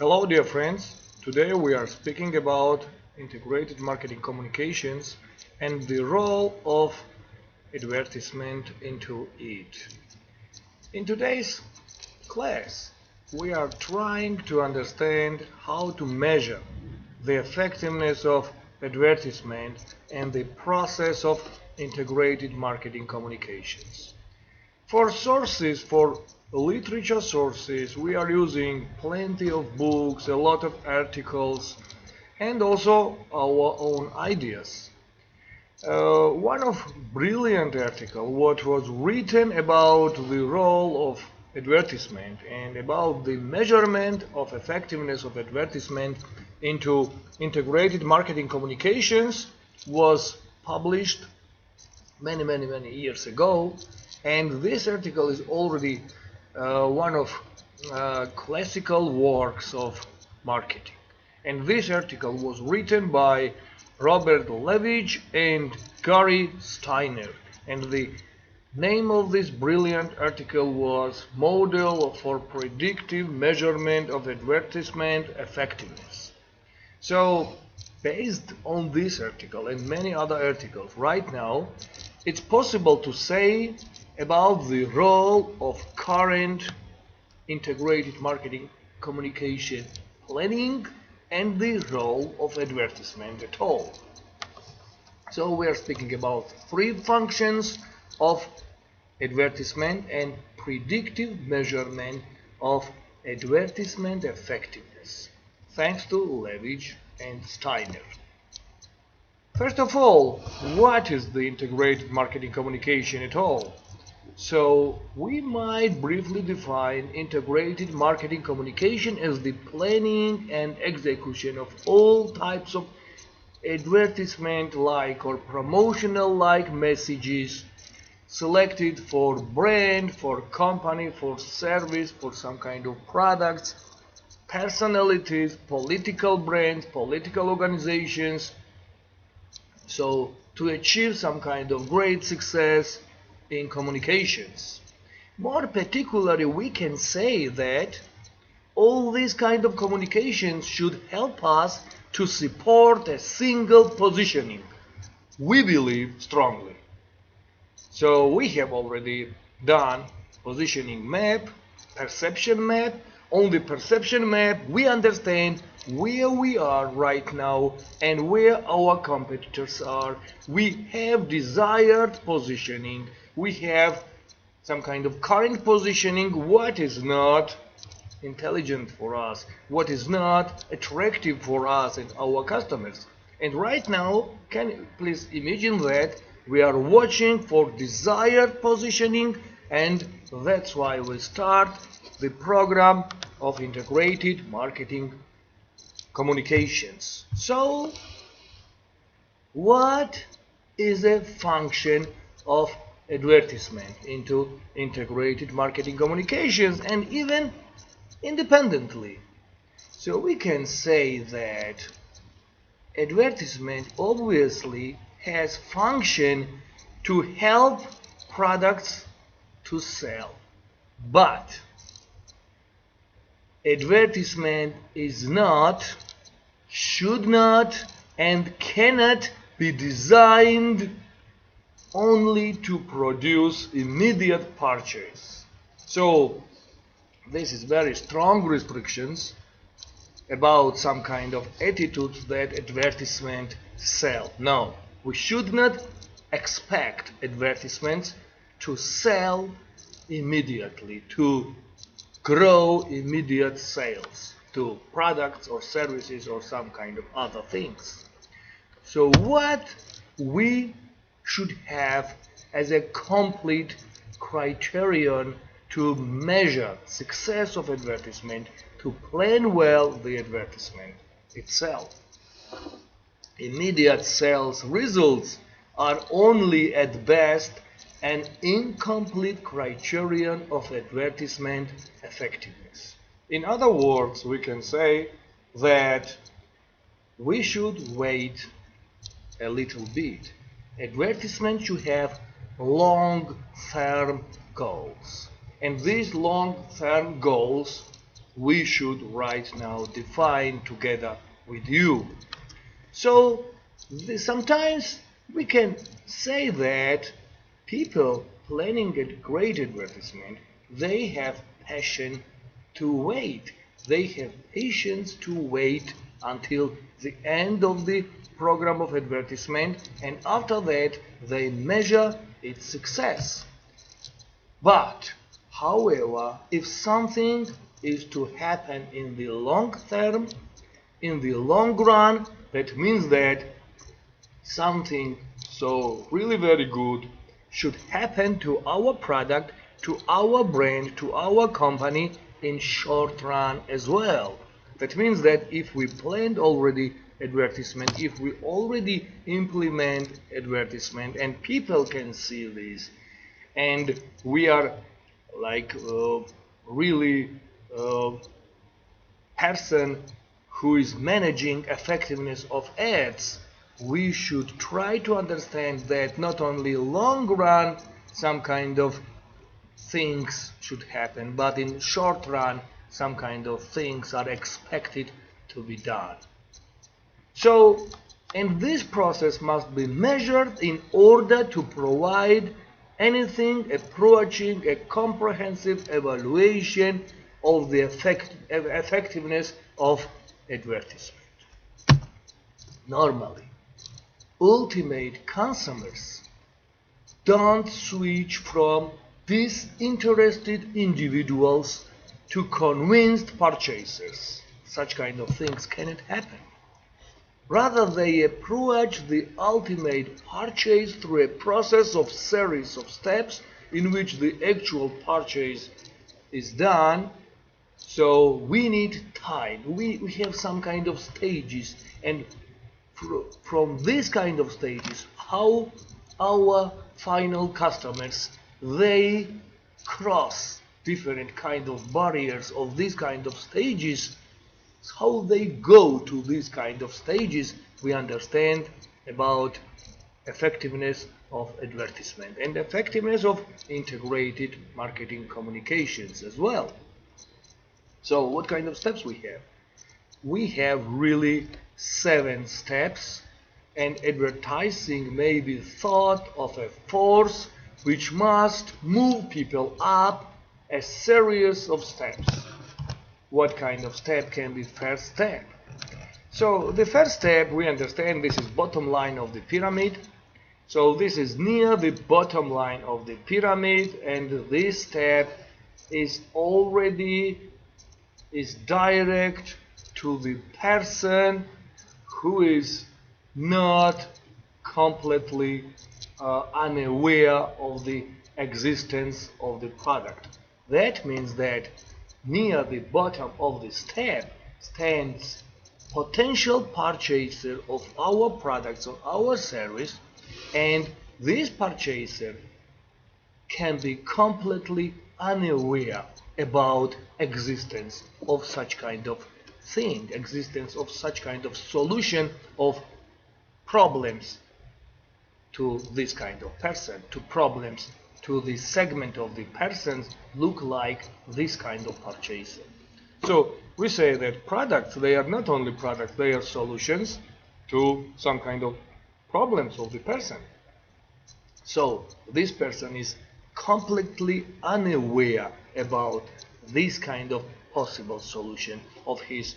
Hello dear friends, today we are speaking about integrated marketing communications and the role of advertisement into it. In today's class, we are trying to understand how to measure the effectiveness of advertisement and the process of integrated marketing communications. For literature sources, we are using plenty of books, a lot of articles, and also our own ideas. One of brilliant article what was written about the role of advertisement and about the measurement of effectiveness of advertisement into integrated marketing communications was published many years ago, and this article is already one of classical works of marketing. And this article was written by Robert Levitch and Gary Steiner, and the name of this brilliant article was Model for Predictive Measurement of Advertisement Effectiveness. So, based on this article and many other articles, right now it's possible to say about the role of current integrated marketing communication planning and the role of advertisement at all. So we are speaking about three functions of advertisement and predictive measurement of advertisement effectiveness, thanks to Levitch and Steiner. First of all, what is the integrated marketing communication at all? So we might briefly define integrated marketing communication as the planning and execution of all types of advertisement-like or promotional-like messages selected for brand, for company, for service, for some kind of products, personalities, political brands, political organizations, so to achieve some kind of great success in communications. More particularly, we can say that all these kind of communications should help us to support a single positioning. We believe strongly. So we have already done positioning map, perception map. On the perception map, we understand where we are right now and where our competitors are. We have desired positioning. We have some kind of current positioning, what is not intelligent for us, what is not attractive for us and our customers. And right now, can you please imagine that we are watching for desired positioning, and that's why we start the program of integrated marketing communications. So, what is a function of advertisement into integrated marketing communications, and even independently? So we can say that advertisement obviously has function to help products to sell, but advertisement is not, should not, and cannot be designed only to produce immediate purchase. So this is very strong restrictions about some kind of attitudes that advertisement sell. No, we should not expect advertisements to sell immediately, to grow immediate sales to products or services or some kind of other things. So what we should have as a complete criterion to measure success of advertisement, to plan well the advertisement itself. Immediate sales results are only at best an incomplete criterion of advertisement effectiveness. In other words, we can say that we should wait a little bit. Advertisement should have long-term goals. And these long-term goals we should right now define together with you. So sometimes we can say that people planning a great advertisement, they have passion to wait. They have patience to wait until the end of the program of advertisement, and after that they measure its success. But, however, if something is to happen in the long term, in the long run, that means that something so really very good should happen to our product, to our brand, to our company in short run as well. That means that if we planned already advertisement, if we already implement advertisement and people can see this, and we are like really person who is managing effectiveness of ads, we should try to understand that not only long run some kind of things should happen, but in short run some kind of things are expected to be done. So, and this process must be measured in order to provide anything approaching a comprehensive evaluation of the effectiveness of advertisement. Normally, ultimate consumers don't switch from disinterested individuals to convinced purchasers. Such kind of things cannot happen. Rather, they approach the ultimate purchase through a process of series of steps in which the actual purchase is done. So we need time. We have some kind of stages, and from this kind of stages, how our final customers, they cross different kind of barriers of these kind of stages, how they go to these kind of stages, we understand about effectiveness of advertisement and effectiveness of integrated marketing communications as well. So what kind of steps we have? We have really 7 steps, and advertising may be thought of a force which must move people up a series of steps. What kind of step can be first step? So the first step, we understand this is bottom line of the pyramid. So this is near the bottom line of the pyramid, and this step is direct to the person who is not completely unaware of the existence of the product. That means that near the bottom of the step stands potential purchaser of our products or our service, and this purchaser can be completely unaware about existence of such kind of thing, existence of such kind of solution of problems to this kind of person, to problems to the segment of the persons look like this kind of purchaser. So we say that products, they are not only products, they are solutions to some kind of problems of the person. So this person is completely unaware about this kind of possible solution of his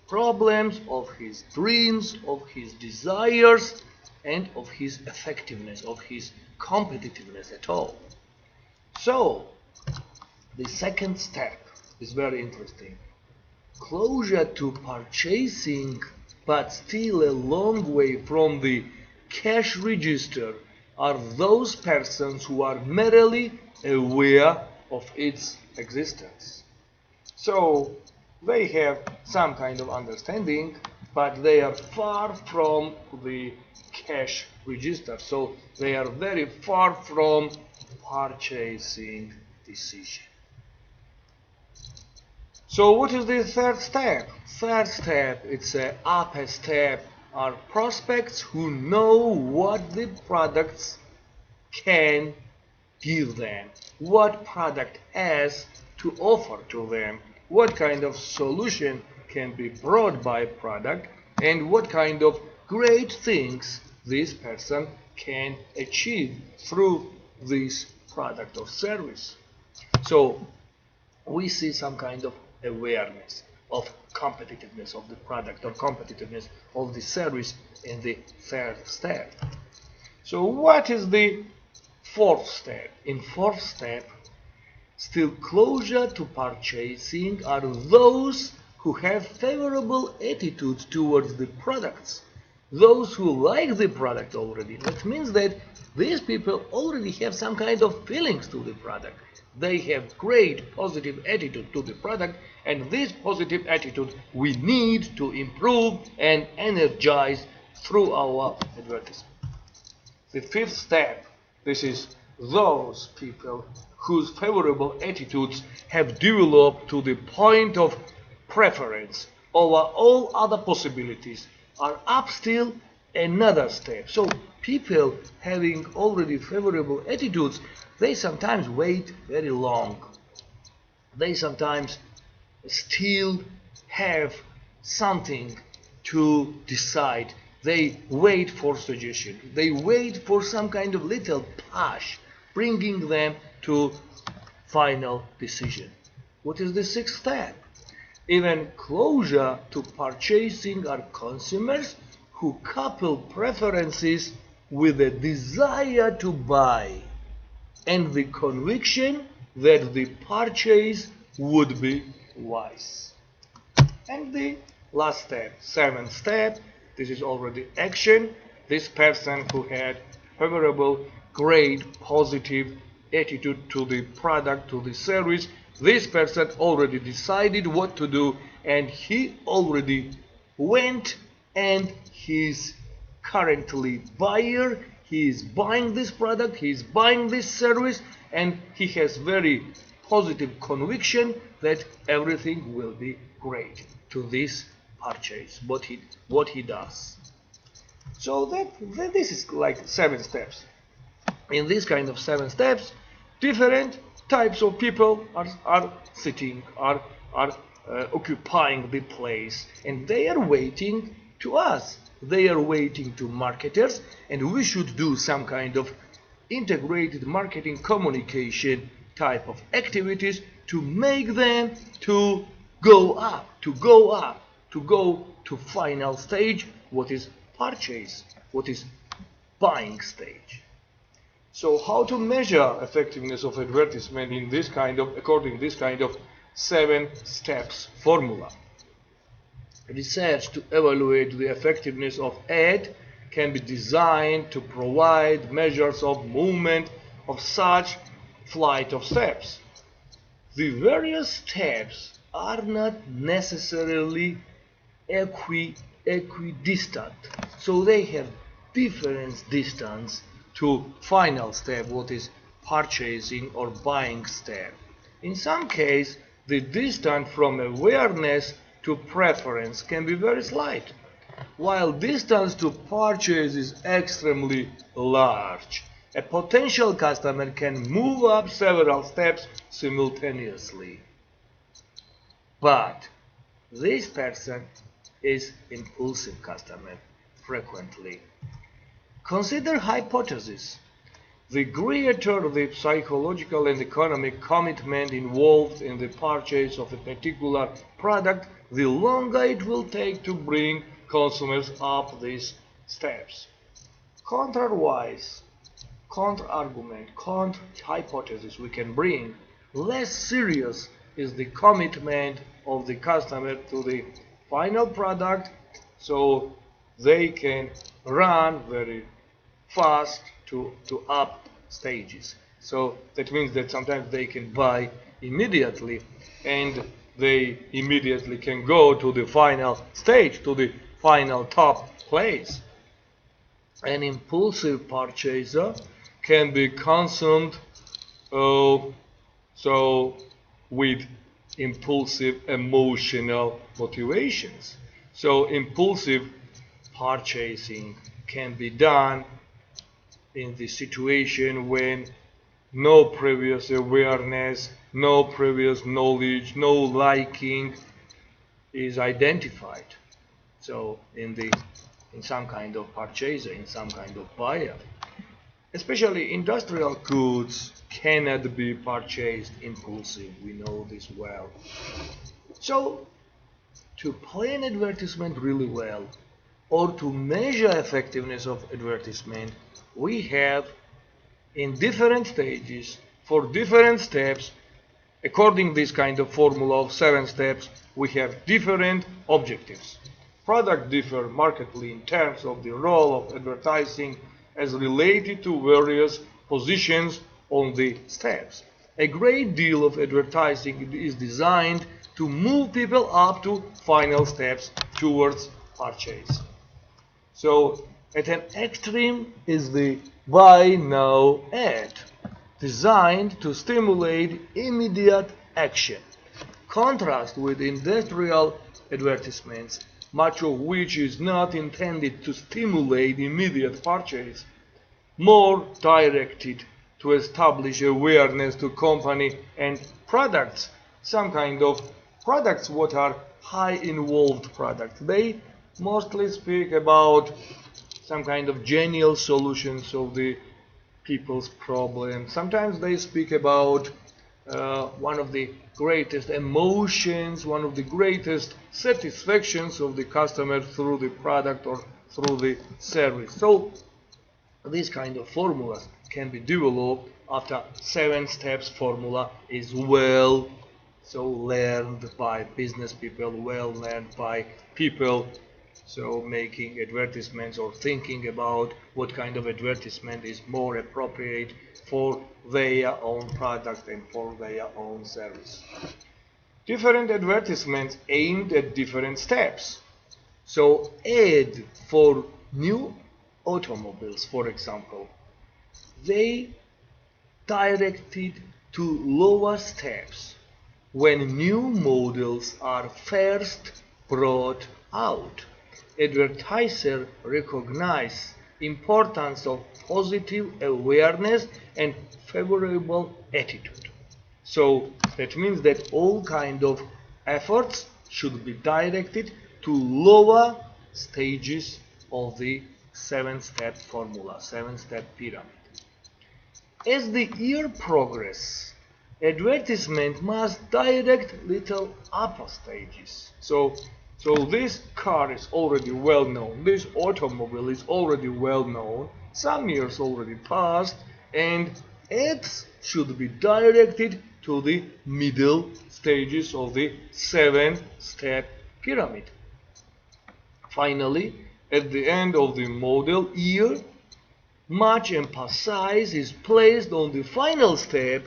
problems, of his dreams, of his desires, and of his effectiveness, of his competitiveness at all. So the second step is very interesting. Closer to purchasing, but still a long way from the cash register, are those persons who are merely aware of its existence. So they have some kind of understanding, but they are far from the cash register. So they are very far from purchasing decision. So what is the third step? Third step, it's a upper step, are prospects who know what the products can give them, what product has to offer to them, what kind of solution can be brought by product, and what kind of great things this person can achieve through this product or service. So we see some kind of awareness of competitiveness of the product or competitiveness of the service in the third step. So what is the fourth step? In fourth step, still closer to purchasing are those who have favorable attitudes towards the products, those who like the product already. That means that these people already have some kind of feelings to the product. They have great positive attitude to the product, and this positive attitude we need to improve and energize through our advertisement. The fifth step, this is those people whose favorable attitudes have developed to the point of preference over all other possibilities, are up still another step. So people having already favorable attitudes, they sometimes wait very long. They sometimes still have something to decide. They wait for suggestion. They wait for some kind of little push, bringing them to final decision. What is the sixth step? Even closer to purchasing are consumers who couple preferences with a desire to buy and the conviction that the purchase would be wise. And the last step, seventh step, this is already action. This person who had favorable, great, positive attitude to the product, to the service, this person already decided what to do, and he already went, and he's currently buyer. He is buying this product, he is buying this service, and he has very positive conviction that everything will be great to this purchase, what he does. So this is like 7 steps. In this kind of 7 steps, different types of people are sitting, are occupying the place, and they are waiting to us. They are waiting to marketers, and we should do some kind of integrated marketing communication type of activities to make them to go up, to go to final stage, what is purchase, what is buying stage. So how to measure effectiveness of advertisement in this kind of, according to this kind of 7 steps formula? Research to evaluate the effectiveness of ad can be designed to provide measures of movement of such flight of steps. The various steps are not necessarily equidistant, so they have different distance to final step, what is purchasing or buying step. In some case, the distance from awareness to preference can be very slight, while distance to purchase is extremely large. A potential customer can move up several steps simultaneously. But this person is impulsive customer frequently. Consider hypothesis. The greater the psychological and economic commitment involved in the purchase of a particular product, the longer it will take to bring consumers up these steps. Contrarwise, counter-argument, counter-hypothesis we can bring, less serious is the commitment of the customer to the final product, so they can run very fast to up stages. So that means that sometimes they can buy immediately, and they immediately can go to the final stage, to the final top place. An impulsive purchaser can be consumed with impulsive emotional motivations. So impulsive purchasing can be done in the situation when no previous awareness, no previous knowledge, no liking is identified. So in some kind of purchaser, in some kind of buyer. Especially industrial goods cannot be purchased impulsive. We know this well. So to plan advertisement really well, or to measure effectiveness of advertisement, we have in different stages, for different steps, according to this kind of formula of 7 steps, we have different objectives. Products differ markedly in terms of the role of advertising as related to various positions on the steps. A great deal of advertising is designed to move people up to final steps towards purchase. So at an extreme is the buy now ad, designed to stimulate immediate action. Contrast with industrial advertisements, much of which is not intended to stimulate immediate purchase, more directed to establish awareness to company and products, some kind of products what are high involved products. They mostly speak about some kind of genial solutions of the people's problems. Sometimes they speak about one of the greatest emotions, one of the greatest satisfactions of the customer through the product or through the service. So these kind of formulas can be developed after 7 steps formula is well learned by business people, well learned by people so making advertisements or thinking about what kind of advertisement is more appropriate for their own product and for their own service. Different advertisements aimed at different steps. So ad for new automobiles, for example, they directed to lower steps when new models are first brought out. Advertisers recognize importance of positive awareness and favorable attitude. So that means that all kind of efforts should be directed to lower stages of the 7-step formula, 7-step pyramid. As the year progresses, advertisement must direct little upper stages. So this car is already well known, this automobile is already well known, some years already passed, and ads should be directed to the middle stages of the 7-step pyramid. Finally, at the end of the model year, much emphasis is placed on the final step,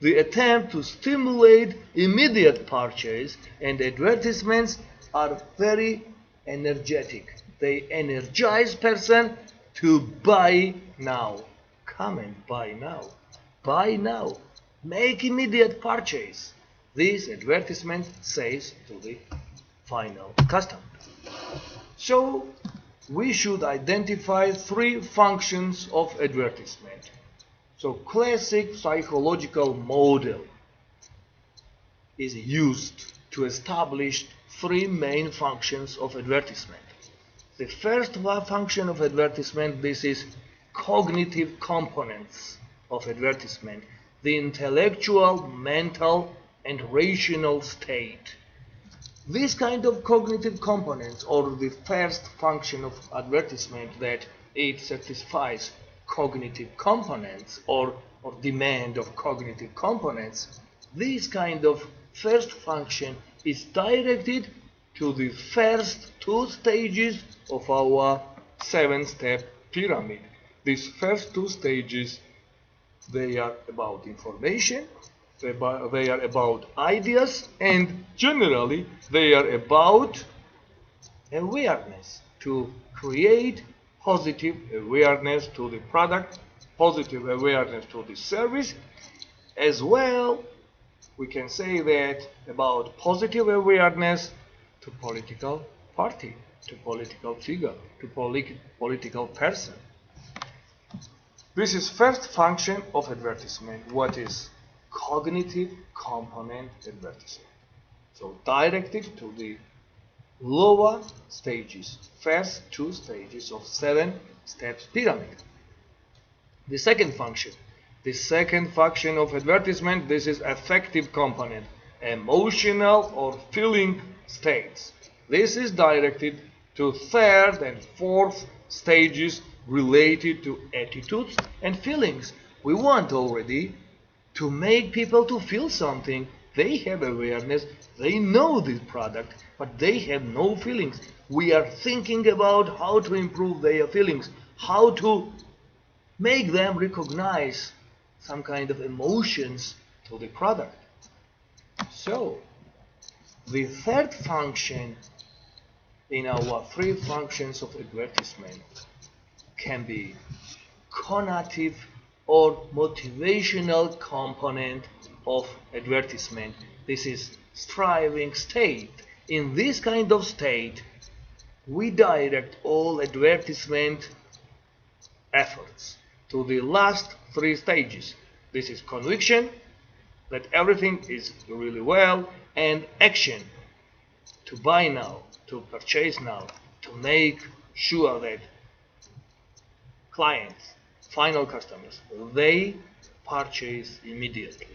the attempt to stimulate immediate purchase, and advertisements are very energetic. They energize person to buy now. Come and buy now. Buy now. Make immediate purchase. This advertisement says to the final customer. So we should identify 3 functions of advertisement. So classic psychological model is used to establish 3 main functions of advertisement. The first function of advertisement, this is cognitive components of advertisement, the intellectual, mental, and rational state. This kind of cognitive components, or the first function of advertisement, that it satisfies cognitive components or demand of cognitive components, this kind of first function is directed to the first 2 stages of our 7-step pyramid. These first 2 stages, they are about information, they are about ideas, and generally they are about awareness, to create positive awareness to the product, positive awareness to the service. As well, we can say that about positive awareness to political party, to political figure, to political person. This is first function of advertisement. What is cognitive component advertisement? So directed to the lower stages, first two stages of 7 steps pyramid. The second function of advertisement, this is affective component, emotional or feeling states. This is directed to third and fourth stages related to attitudes and feelings. We want already to make people to feel something. They have awareness, they know this product, but they have no feelings. We are thinking about how to improve their feelings, how to make them recognize some kind of emotions to the product. So, the third function in our 3 functions of advertisement can be conative or motivational component of advertisement. This is striving state. In this kind of state, we direct all advertisement efforts to the last 3 stages. This is conviction, that everything is really well, and action, to buy now, to purchase now, to make sure that clients, final customers, they purchase immediately,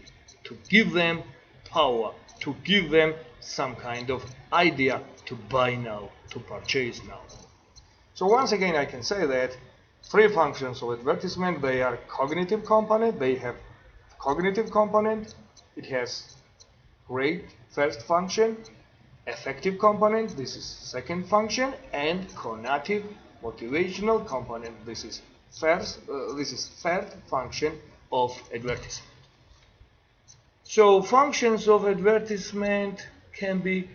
to give them power, to give them some kind of idea to buy now, to purchase now. So once again I can say that 3 functions of advertisement, they are cognitive component, they have cognitive component, it has great first function, affective component, this is second function, and conative motivational component, this is third function of advertisement. So functions of advertisement can be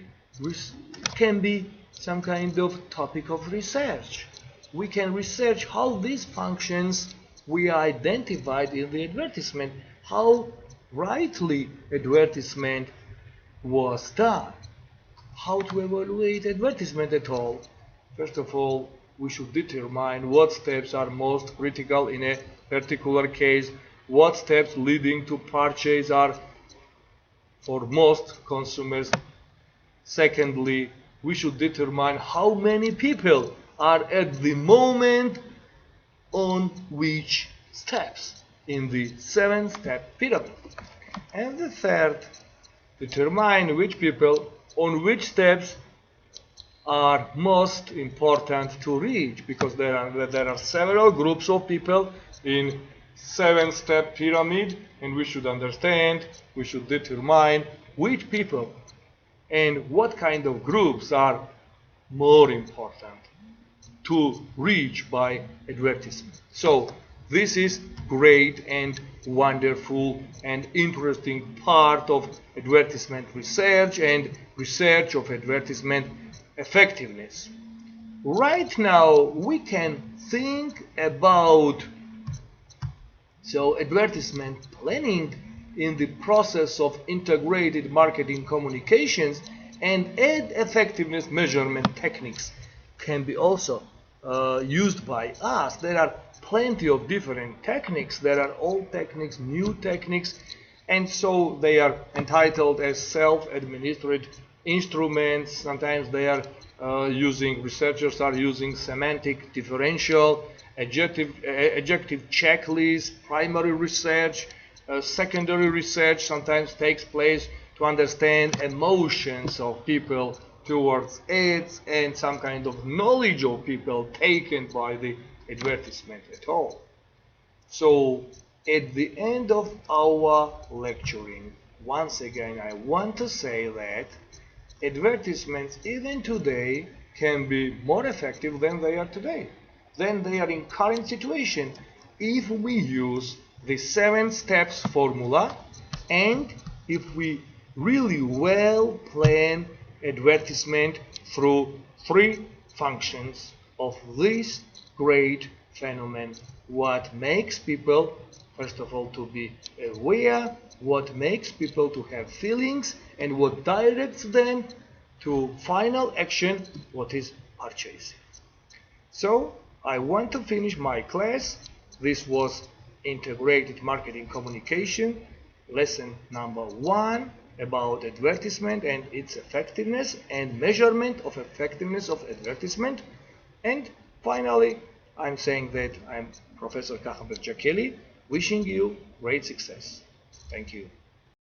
some kind of topic of research. We can research how these functions we identified in the advertisement, how rightly advertisement was done, how to evaluate advertisement at all. First of all, we should determine what steps are most critical in a particular case, what steps leading to purchase are for most consumers. Secondly, we should determine how many people are at the moment on which steps in the 7-step pyramid. And the third, determine which people on which steps are most important to reach, because there are several groups of people in 7-step pyramid, and we should understand, we should determine which people and what kind of groups are more important to reach by advertisement. So this is great and wonderful and interesting part of advertisement research and research of advertisement effectiveness. Right now we can think about advertisement planning in the process of integrated marketing communications, and ad effectiveness measurement techniques can be also used by us. There are plenty of different techniques. There are old techniques, new techniques, and so they are entitled as self-administered instruments. Sometimes they are researchers are using semantic differential, adjective checklist, primary research, secondary research sometimes takes place to understand emotions of people towards ads and some kind of knowledge of people taken by the advertisement at all. So at the end of our lecturing, once again I want to say that advertisements even today can be more effective than they are today, than they are in current situation, if we use the 7 steps formula and if we really well plan advertisement through 3 functions of this great phenomenon. What makes people, first of all, to be aware, what makes people to have feelings, and what directs them to final action, what is purchasing. So I want to finish my class. This was integrated marketing communication, lesson number 1 about advertisement and its effectiveness and measurement of effectiveness of advertisement. And finally, I'm saying that I'm Professor Kakhaber Djakeli, wishing you great success. Thank you.